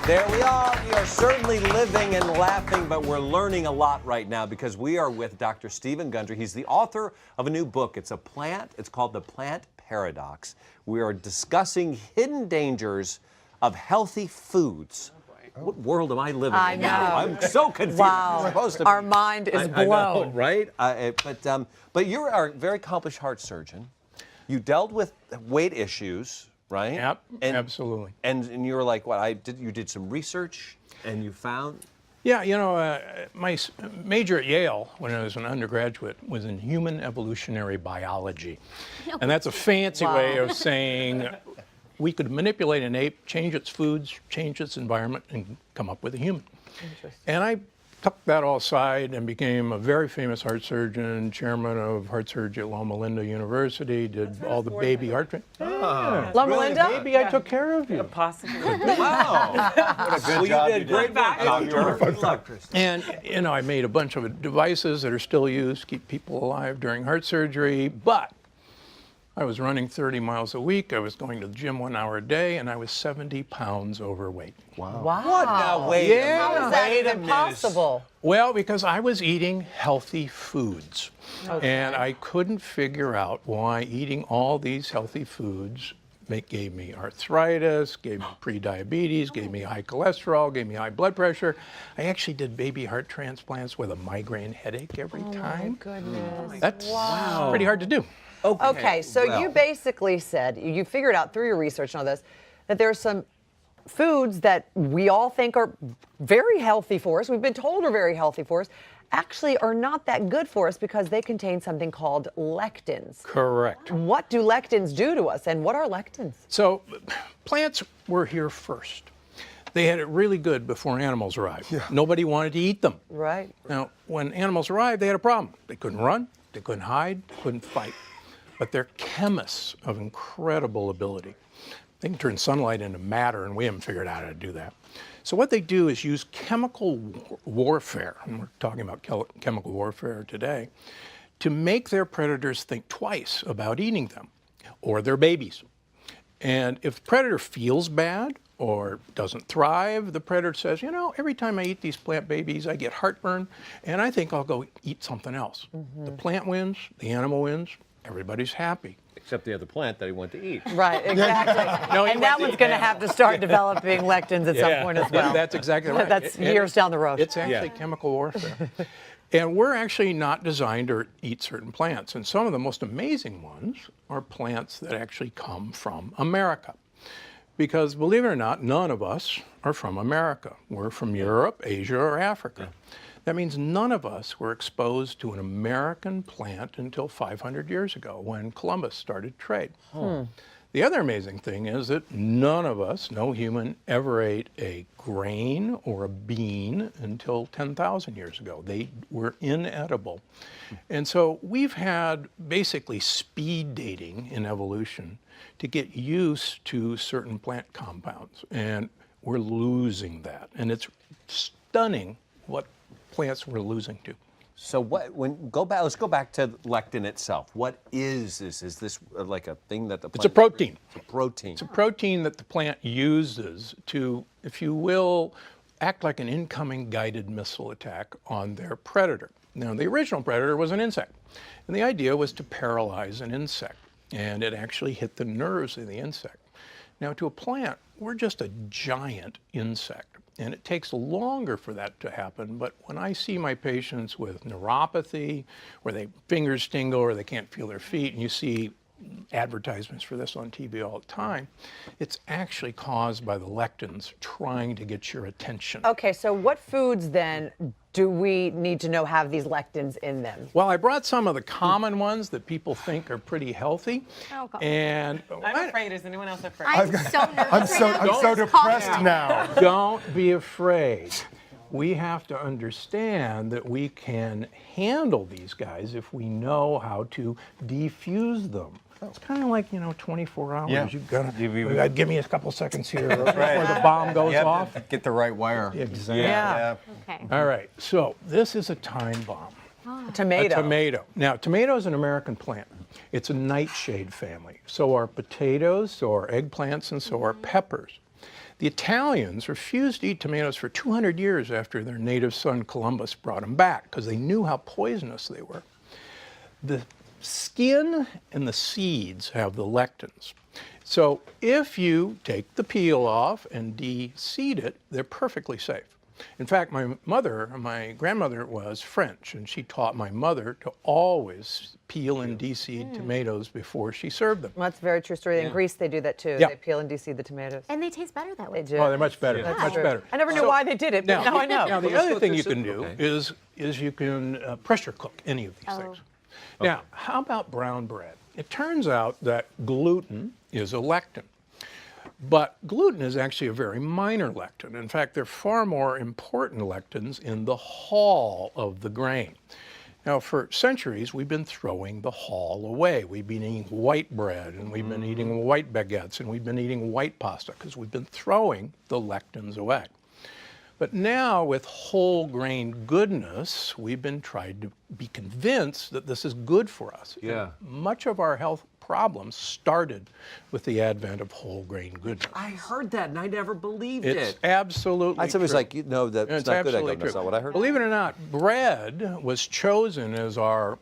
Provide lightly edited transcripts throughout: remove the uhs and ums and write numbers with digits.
There we are. We are certainly living and laughing, but we're learning a lot right now because we are with Dr. Stephen Gundry. He's the author of a new book. It's called The Plant Paradox. We are discussing hidden dangers of healthy foods. What world am I living in? I know. I'm so confused. Wow. Our mind is blown. I know, right? But you're a very accomplished heart surgeon. You dealt with weight issues, right? Yep, absolutely. And you were like, what? You did some research, and you found. Yeah, you know, my major at Yale when I was an undergraduate was in human evolutionary biology, and that's a fancy way of saying we could manipulate an ape, change its foods, change its environment, and come up with a human. And I tucked that all aside and became a very famous heart surgeon, chairman of heart surgery at Loma Linda University, did all the baby heart training. Yeah. Loma Linda? Maybe I took care of you. Possibly. Wow. What a good job. You did great doctor. And, you know, I made a bunch of devices that are still used to keep people alive during heart surgery, but I was running 30 miles a week. I was going to the gym 1 hour a day, and I was 70 pounds overweight. Wow. What? Now, wait How is that even possible? Well, because I was eating healthy foods. And I couldn't figure out why eating all these healthy foods gave me arthritis, gave me prediabetes, gave me high cholesterol, gave me high blood pressure. I actually did baby heart transplants with a migraine headache every time. Oh, my goodness. That's pretty hard to do. Okay, so you basically said, you figured out through your research and all this, that there are some foods that we all think are very healthy for us, we've been told are very healthy for us, actually are not that good for us because they contain something called lectins. Correct. What do lectins do to us, and what are lectins? So plants were here first. They had it really good before animals arrived. Yeah. Nobody wanted to eat them. Right. Now, when animals arrived, they had a problem. They couldn't run, they couldn't hide, couldn't fight. But they're chemists of incredible ability. They can turn sunlight into matter, and we haven't figured out how to do that. So what they do is use chemical warfare, and we're talking about chemical warfare today, to make their predators think twice about eating them, or their babies. And if the predator feels bad or doesn't thrive, the predator says, you know, every time I eat these plant babies, I get heartburn, and I think I'll go eat something else. The plant wins, the animal wins, everybody's happy. Except the other plant that he went to eat. Right, exactly. No, and that one's going to have to start developing lectins at some point as well. That's exactly right. That's years down the road. It's actually chemical warfare. And we're actually not designed to eat certain plants. And some of the most amazing ones are plants that actually come from America. Because believe it or not, none of us are from America. We're from Europe, Asia, or Africa. That means none of us were exposed to an American plant until 500 years ago when Columbus started trade. The other amazing thing is that none of us, no human, ever ate a grain or a bean until 10,000 years ago. They were inedible. And so we've had basically speed dating in evolution to get used to certain plant compounds. And we're losing that. And it's stunning what plants we're losing to. So let's go back to lectin itself. What is this? Is this like a thing that the plant... It's a protein. It's a protein. It's a protein that the plant uses to, if you will, act like an incoming guided missile attack on their predator. Now, the original predator was an insect, and the idea was to paralyze an insect, and it actually hit the nerves of the insect. Now, to a plant, we're just a giant insect. And it takes longer for that to happen, but when I see my patients with neuropathy, where their fingers tingle or they can't feel their feet, and you see advertisements for this on TV all the time, it's actually caused by the lectins trying to get your attention. Okay, so what foods then do we need to know have these lectins in them? Well, I brought some of the common ones that people think are pretty healthy. Oh, God. And I'm afraid. Is anyone else afraid? I'm so depressed now. Don't be afraid. We have to understand that we can handle these guys if we know how to defuse them. It's kind of like, 24 hours. Yeah. You've got to give me a couple seconds here before the bomb goes off. Get the right wire. Exactly. Yeah. Okay. All right. So this is a time bomb. Tomato. A tomato. Now, tomato is an American plant. It's a nightshade family. So are potatoes, so are eggplants, and so are peppers. The Italians refused to eat tomatoes for 200 years after their native son Columbus brought them back because they knew how poisonous they were. The skin and the seeds have the lectins. So if you take the peel off and de-seed it, they're perfectly safe. In fact, my grandmother was French, and she taught my mother to always peel and de-seed tomatoes before she served them. Well, that's a very true story. In Greece, they do that too. Yeah. They peel and de-seed the tomatoes. And they taste better that way. They do. Oh, they're much better, That's much true. better. I never knew why they did it, but now I know. Now, the let's other go thing through you can some- do okay. is you can pressure cook any of these things. Now, how about brown bread? It turns out that gluten is a lectin. But gluten is actually a very minor lectin. In fact, there are far more important lectins in the hull of the grain. Now, for centuries, we've been throwing the hull away. We've been eating white bread, and we've been eating white baguettes, and we've been eating white pasta, because we've been throwing the lectins away. But now, with whole grain goodness, we've been trying to be convinced that this is good for us. Yeah. And much of our health problems started with the advent of whole grain goodness. I heard that and I never believed It's it. absolutely I was true. like, you know, that's It's not good. I go, absolutely that's true. not what I heard. Believe it or not, bread was chosen as our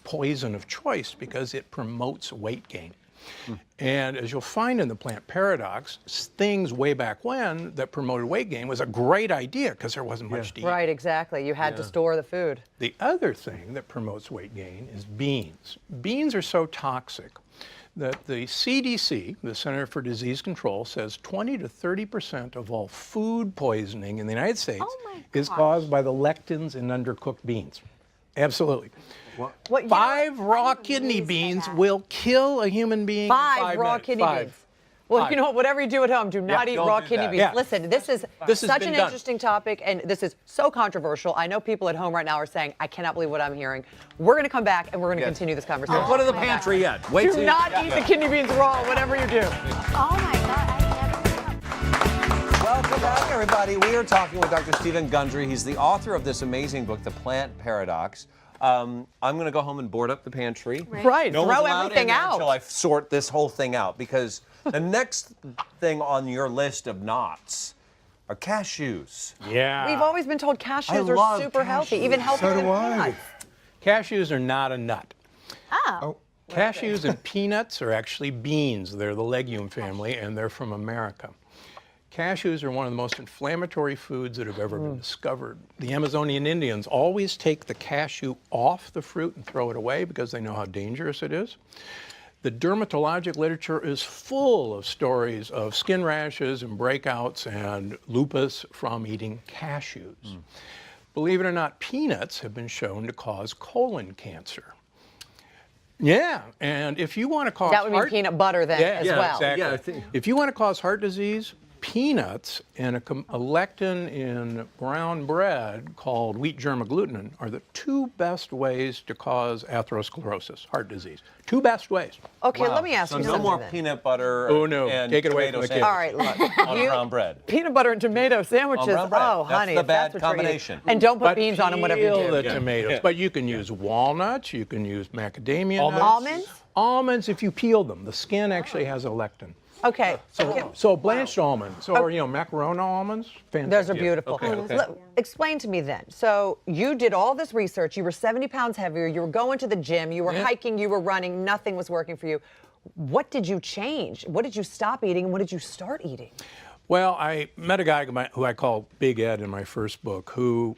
poison of choice because it promotes weight gain. And as you'll find in the plant paradox, things way back when that promoted weight gain was a great idea because there wasn't much to eat. Right, exactly. You had to store the food. The other thing that promotes weight gain is beans. Beans are so toxic that the CDC, the Center for Disease Control, says 20 to 30% of all food poisoning in the United States is caused by the lectins in undercooked beans. Absolutely. What, you know, 5 raw kidney beans will kill a human being in 5 raw minutes. kidney 5. beans. Well, 5. you know what? Whatever you do at home, do not eat don't raw do kidney that. beans. Yeah. Listen, this is This has such been an done. interesting topic, and this is so controversial. I know people at home right now are saying, I cannot believe what I'm hearing. We're going to come back, and we're going to continue this conversation. Don't go to the pantry yet. Wait till Do you- not eat the kidney beans raw, whatever you do. Oh my God, I never. Welcome back, everybody. We are talking with Dr. Stephen Gundry. He's the author of this amazing book, The Plant Paradox. I'm going to go home and board up the pantry. Right, No one's throw allowed everything in there until out. I sort this whole thing out, because the next thing on your list of knots are cashews. Yeah. We've always been told I cashews are love super healthy, even cashews. healthier So than do I. peanuts. Cashews are not a nut. Oh. Cashews and peanuts are actually beans. They're the legume family, and they're from America. Cashews are one of the most inflammatory foods that have ever been discovered. The Amazonian Indians always take the cashew off the fruit and throw it away because they know how dangerous it is. The dermatologic literature is full of stories of skin rashes and breakouts and lupus from eating cashews. Believe it or not, peanuts have been shown to cause colon cancer. Yeah, and if you want to cause That would mean heart- peanut butter then as yeah, well. Exactly. Yeah, I think- If you want to cause heart disease, peanuts and a lectin in brown bread called wheat germ agglutinin are the 2 best ways to cause atherosclerosis, heart disease. 2 best ways. Okay, let me ask So you no something more then. peanut butter Oh, no. and Take it away tomato from the kids. All right, look. on brown bread. Peanut butter and tomato sandwiches. brown bread. Oh, That's honey, the if that's bad what you're eating. combination. And don't put But beans on them, whatever you peel do. the tomatoes. But you can use walnuts, you can use macadamia nuts. Almonds? Almonds, if you peel them. The skin actually has a lectin. Okay. So blanched almonds, or macaroni almonds, fantastic. Those are beautiful. Okay. Explain to me then. So you did all this research. You were 70 pounds heavier. You were going to the gym. You were hiking. You were running. Nothing was working for you. What did you change? What did you stop eating, and what did you start eating? Well, I met a guy who I call Big Ed in my first book, who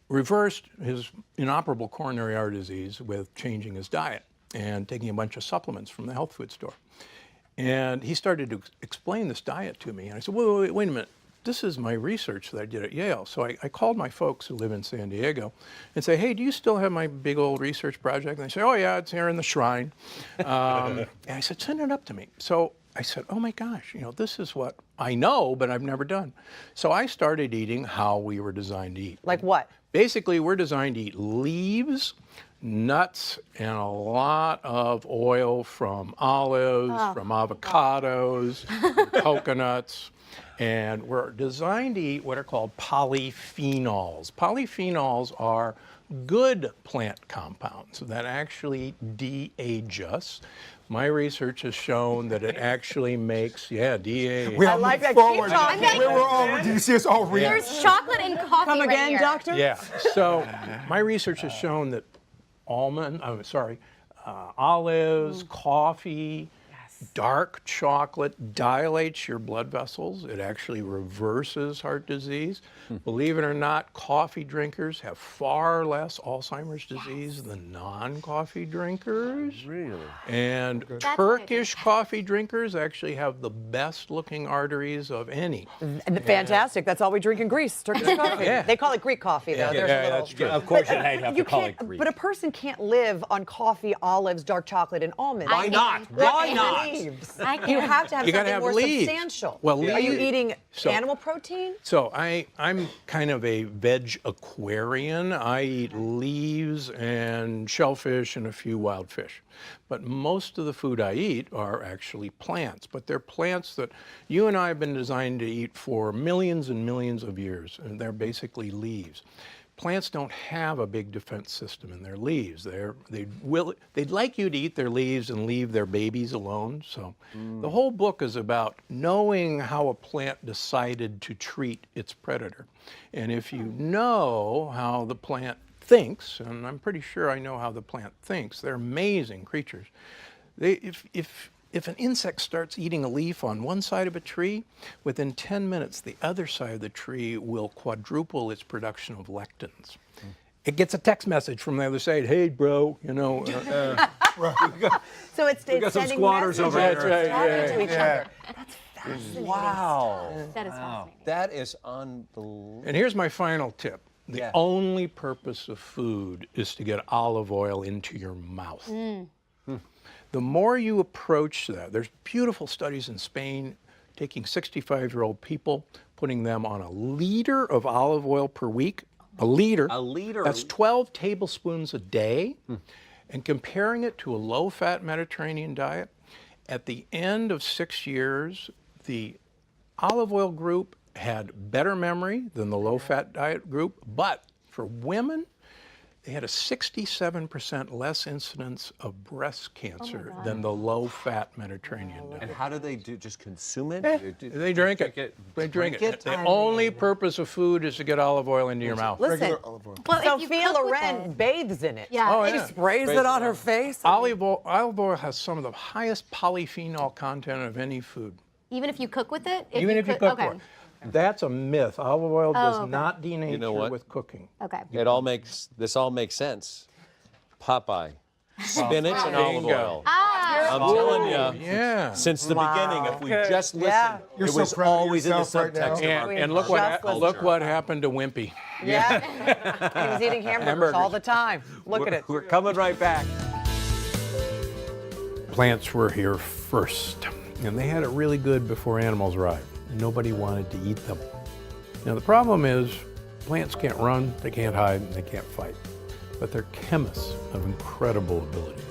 reversed his inoperable coronary artery disease with changing his diet and taking a bunch of supplements from the health food store. And he started to explain this diet to me. And I said, wait a minute. This is my research that I did at Yale. So I called my folks who live in San Diego and say, hey, do you still have my big old research project? And they say, oh, yeah, it's here in the shrine. And I said, send it up to me. So I said, oh, my gosh, this is what I know, but I've never done. So I started eating how we were designed to eat. Like what? Basically, we're designed to eat leaves, nuts, and a lot of oil from olives, from avocados, from coconuts. And we're designed to eat what are called polyphenols. Polyphenols are good plant compounds that actually de-age us. My research has shown that it actually makes, de-age. We I all like look that. forward. Keep talking. We were all, do you see us all reading? There's chocolate and coffee Come right again, here. doctor? Yeah. So my research has shown that olives, coffee, dark chocolate dilates your blood vessels. It actually reverses heart disease. Believe it or not, coffee drinkers have far less Alzheimer's disease than non-coffee drinkers. Really? And Turkish coffee drinkers actually have the best looking arteries of any. Fantastic. That's all we drink in Greece, Turkish coffee. Yeah. They call it Greek coffee, though. There's a little... that's true. Of course, you'd have You to call can't, it Greek. but a person can't live on coffee, olives, dark chocolate, and almonds. Why not? Why not? Leaves. I can't. You have to have You gotta something have more leaves. substantial. Well, Are you leaves- eating so- animal protein? So I'm kind of a veg aquarian. I eat leaves and shellfish and a few wild fish. But most of the food I eat are actually plants. But they're plants that you and I have been designed to eat for millions and millions of years. And they're basically leaves. Plants don't have a big defense system in their leaves. They'd like you to eat their leaves and leave their babies alone. So the whole book is about knowing how a plant decided to treat its predator. And if you know how the plant thinks, and I'm pretty sure I know how the plant thinks, they're amazing creatures. If an insect starts eating a leaf on one side of a tree, within 10 minutes, the other side of the tree will quadruple its production of lectins. It gets a text message from the other side, hey, bro, So it's got some sending squatters over messages, here. That's right, talking to each yeah. other. That's fascinating. Wow. That is fascinating. That is unbelievable. And here's my final tip. The Yeah. only purpose of food is to get olive oil into your mouth. The more you approach that, there's beautiful studies in Spain taking 65-year-old people, putting them on a liter of olive oil per week. A liter. A liter? That's 12 tablespoons a day. And comparing it to a low-fat Mediterranean diet, at the end of 6 years, the olive oil group had better memory than the low-fat diet group, but for women, they had a 67% less incidence of breast cancer than the low-fat Mediterranean diet. And how do they do? Just consume it? They drink it. They drink it. The only purpose of food is to get olive oil into your mouth. Listen, Regular olive oil. Well, if you Sophia cook with Loren it- bathes in it. Yeah. Oh, if- yeah. Sprays it on her face. Olive oil has some of the highest polyphenol content of any food. Even if you cook with it? Even if you cook okay. with it. That's a myth. Olive oil does okay. not denature know what? with cooking. Okay. This all makes sense. Popeye. Spinach and olive Bingo. oil. Ah, I'm telling you. Yeah. Since the beginning, if we just listened, Yeah. You're it so was proud of always in the yourself right now. subtext of our And look what Just listen. look what happened to Wimpy. Yeah. He was eating hamburgers all the time. Look at it. We're coming right back. Plants were here first, and they had it really good before animals arrived. Nobody wanted to eat them. Now the problem is, plants can't run, they can't hide, and they can't fight. But they're chemists of incredible ability.